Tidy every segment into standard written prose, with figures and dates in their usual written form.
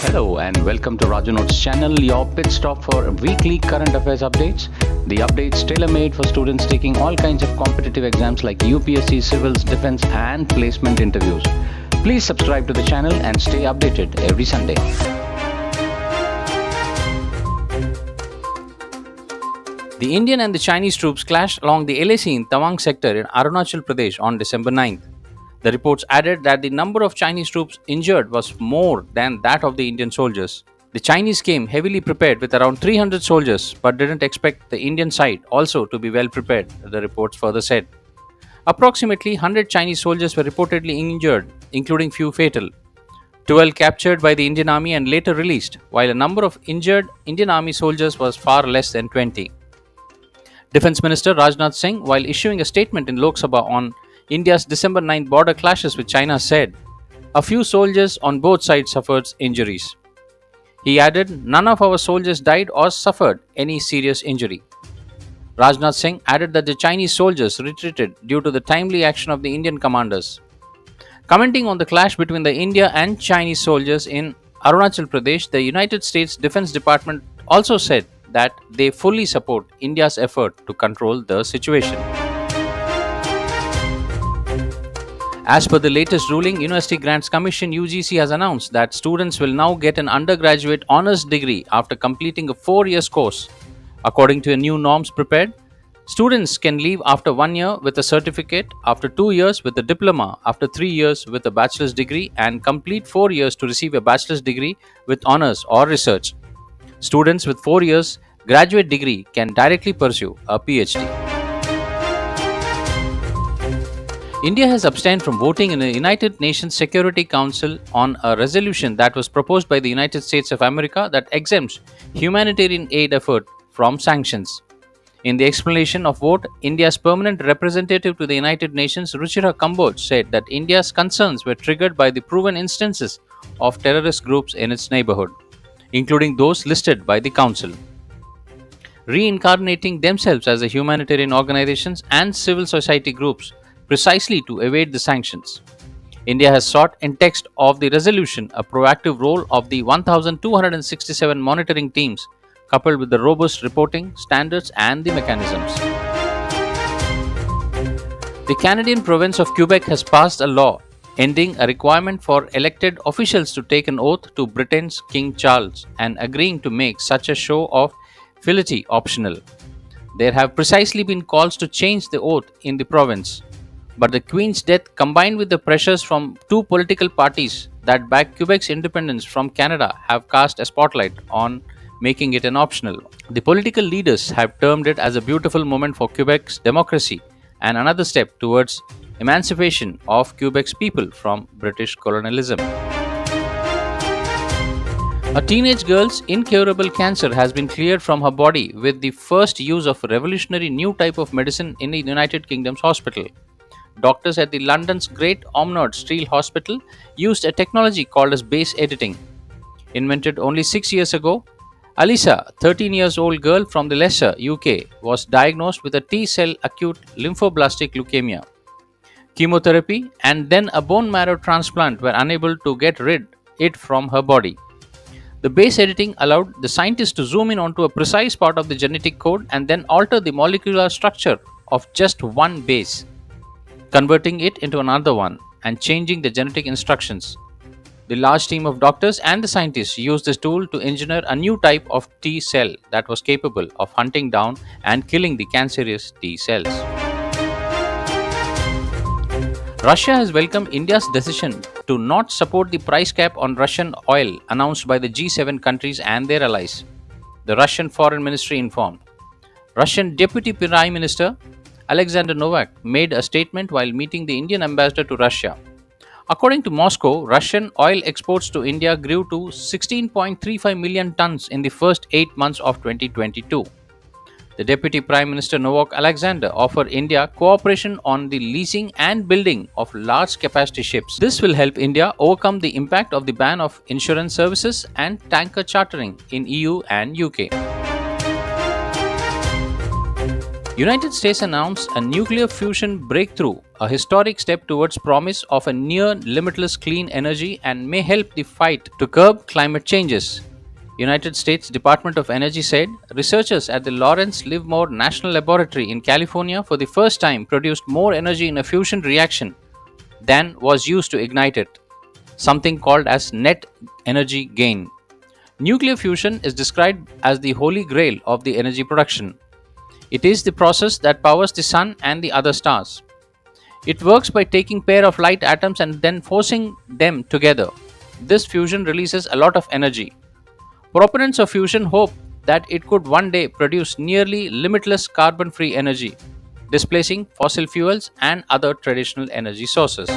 Hello and welcome to Raju Notes channel, your pit stop for weekly current affairs updates. The updates tailor-made for students taking all kinds of competitive exams like UPSC, civils, defense and placement interviews. Please subscribe to the channel and stay updated every Sunday. The Indian and the Chinese troops clashed along the LAC in Tawang sector in Arunachal Pradesh on December 9th. The reports added that the number of Chinese troops injured was more than that of the Indian soldiers. The Chinese came heavily prepared with around 300 soldiers but didn't expect the Indian side also to be well prepared, the reports further said. Approximately 100 Chinese soldiers were reportedly injured, including few fatal. 12 captured by the Indian Army and later released, while a number of injured Indian Army soldiers was far less than 20. Defense Minister Rajnath Singh, while issuing a statement in Lok Sabha on India's December 9 border clashes with China, said, "A few soldiers on both sides suffered injuries." He added, "None of our soldiers died or suffered any serious injury." Rajnath Singh added that the Chinese soldiers retreated due to the timely action of the Indian commanders. Commenting on the clash between the India and Chinese soldiers in Arunachal Pradesh, the United States Defense Department also said that they fully support India's effort to control the situation. As per the latest ruling, University Grants Commission (UGC) has announced that students will now get an undergraduate honours degree after completing a 4-year course. According to a new norms prepared, students can leave after 1 year with a certificate, after 2 years with a diploma, after 3 years with a bachelor's degree, and complete 4 years to receive a bachelor's degree with honours or research. Students with 4 years graduate degree can directly pursue a PhD. India has abstained from voting in the United Nations Security Council on a resolution that was proposed by the United States of America that exempts humanitarian aid effort from sanctions. In the explanation of vote, India's permanent representative to the United Nations, Ruchira Kamboj, said that India's concerns were triggered by the proven instances of terrorist groups in its neighborhood, including those listed by the Council, reincarnating themselves as humanitarian organizations and civil society groups precisely to evade the sanctions. India has sought in text of the resolution a proactive role of the 1,267 monitoring teams, coupled with the robust reporting standards and the mechanisms. The Canadian province of Quebec has passed a law ending a requirement for elected officials to take an oath to Britain's King Charles and agreeing to make such a show of fealty optional. There have precisely been calls to change the oath in the province, but the Queen's death, combined with the pressures from two political parties that back Quebec's independence from Canada, have cast a spotlight on making it an optional. The political leaders have termed it as a beautiful moment for Quebec's democracy and another step towards emancipation of Quebec's people from British colonialism. A teenage girl's incurable cancer has been cleared from her body with the first use of a revolutionary new type of medicine in the United Kingdom's hospital. Doctors at the London's Great Ormond Street Hospital used a technology called as base editing. Invented only 6 years ago, Alisa, 13-year-old girl from the Leicester, UK, was diagnosed with a T-cell acute lymphoblastic leukemia. Chemotherapy and then a bone marrow transplant were unable to get rid it from her body. The base editing allowed the scientists to zoom in onto a precise part of the genetic code and then alter the molecular structure of just one base, converting it into another one and changing the genetic instructions. The large team of doctors and the scientists used this tool to engineer a new type of T cell that was capable of hunting down and killing the cancerous T cells. Russia has welcomed India's decision to not support the price cap on Russian oil announced by the G7 countries and their allies, the Russian Foreign Ministry informed. Russian Deputy Prime Minister Alexander Novak made a statement while meeting the Indian ambassador to Russia. According to Moscow, Russian oil exports to India grew to 16.35 million tons in the first 8 months of 2022. The Deputy Prime Minister Novak Alexander offered India cooperation on the leasing and building of large capacity ships. This will help India overcome the impact of the ban of insurance services and tanker chartering in EU and UK. United States announced a nuclear fusion breakthrough, a historic step towards promise of a near limitless clean energy and may help the fight to curb climate changes. United States Department of Energy said researchers at the Lawrence Livermore National Laboratory in California for the first time produced more energy in a fusion reaction than was used to ignite it, something called as net energy gain. Nuclear fusion is described as the holy grail of the energy production. It is the process that powers the sun and the other stars. It works by taking pair of light atoms and then forcing them together. This fusion releases a lot of energy. Proponents of fusion hope that it could one day produce nearly limitless carbon-free energy, displacing fossil fuels and other traditional energy sources.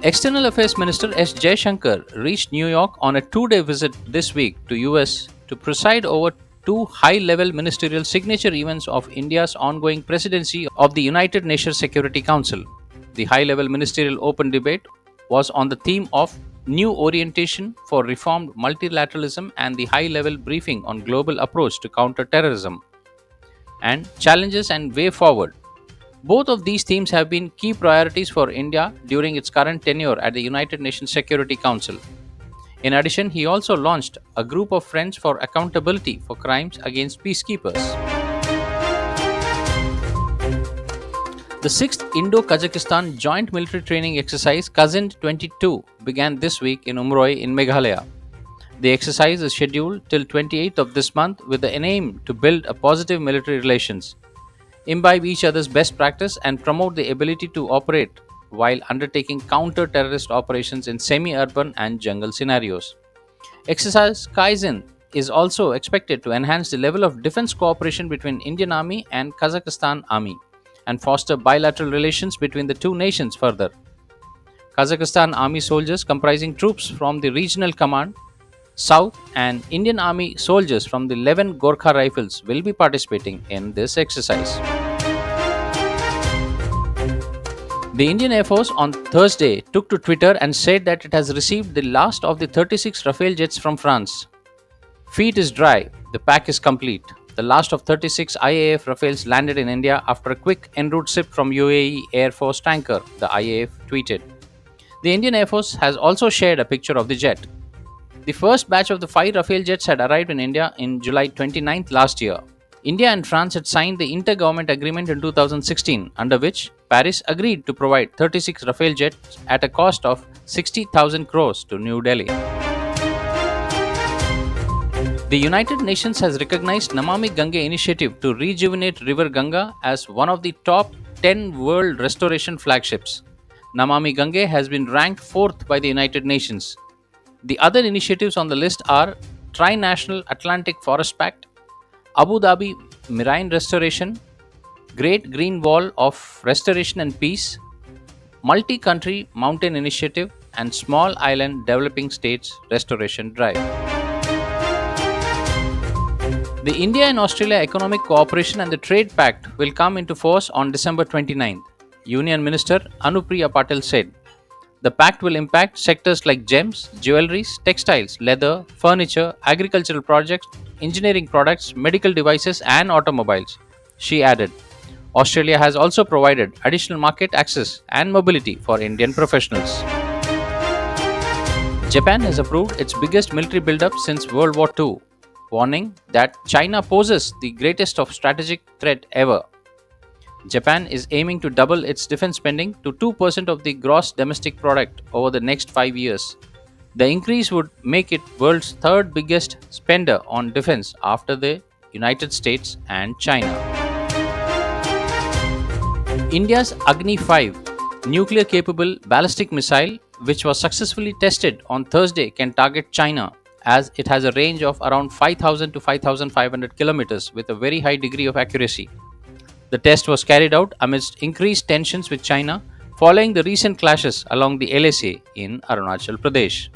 External Affairs Minister S. Jaishankar reached New York on a two-day visit this week to US to preside over two high-level ministerial signature events of India's ongoing presidency of the United Nations Security Council. The high-level ministerial open debate was on the theme of new orientation for reformed multilateralism and the high-level briefing on global approach to counter-terrorism and challenges and way forward. Both of these themes have been key priorities for India during its current tenure at the United Nations Security Council. In addition, he also launched a group of Friends for Accountability for Crimes Against Peacekeepers. The 6th IndoKazakhstan Joint Military Training Exercise Cousin 22 began this week in Umroi in Meghalaya. The exercise is scheduled till 28th of this month with the aim to build a positive military relations, imbibe each other's best practice, and promote the ability to operate while undertaking counter-terrorist operations in semi-urban and jungle scenarios. Exercise Kaizen is also expected to enhance the level of defense cooperation between Indian Army and Kazakhstan Army and foster bilateral relations between the two nations further. Kazakhstan Army soldiers comprising troops from the Regional Command South and Indian Army soldiers from the 11 Gorkha Rifles will be participating in this exercise. The Indian Air Force on Thursday took to Twitter and said that it has received the last of the 36 Rafale jets from France. Feet is dry, the pack is complete. The last of 36 IAF Rafales landed in India after a quick en route ship from UAE Air Force tanker, the IAF tweeted. The Indian Air Force has also shared a picture of the jet. The first batch of the 5 Rafale jets had arrived in India in July 29th last year. India and France had signed the Inter-Government Agreement in 2016, under which Paris agreed to provide 36 Rafale jets at a cost of 60,000 crores to New Delhi. The United Nations has recognized Namami Gange initiative to rejuvenate River Ganga as one of the top 10 world restoration flagships. Namami Gange has been ranked 4th by the United Nations. The other initiatives on the list are Tri-National Atlantic Forest Pact, Abu Dhabi Marine Restoration, Great Green Wall of Restoration and Peace, Multi-Country Mountain Initiative, and Small Island Developing States Restoration Drive. The India and Australia Economic Cooperation and the Trade Pact will come into force on December 29th. Union Minister Anupriya Patil said, the pact will impact sectors like gems, jewelries, textiles, leather, furniture, agricultural projects, engineering products, medical devices, and automobiles. She added, Australia has also provided additional market access and mobility for Indian professionals. Japan has approved its biggest military buildup since World War II, warning that China poses the greatest of strategic threat ever. Japan is aiming to double its defense spending to 2% of the gross domestic product over the next 5 years. The increase would make it world's third biggest spender on defense after the United States and China. India's Agni 5 nuclear-capable ballistic missile, which was successfully tested on Thursday, can target China as it has a range of around 5,000 to 5,500 kilometers with a very high degree of accuracy. The test was carried out amidst increased tensions with China following the recent clashes along the LAC in Arunachal Pradesh.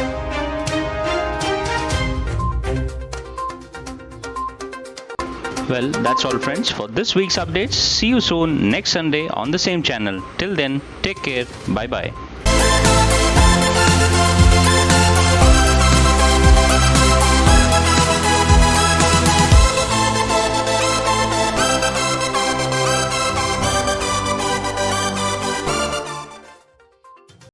Well, that's all friends for this week's updates. See you soon next Sunday on the same channel. Till then, take care. Bye bye.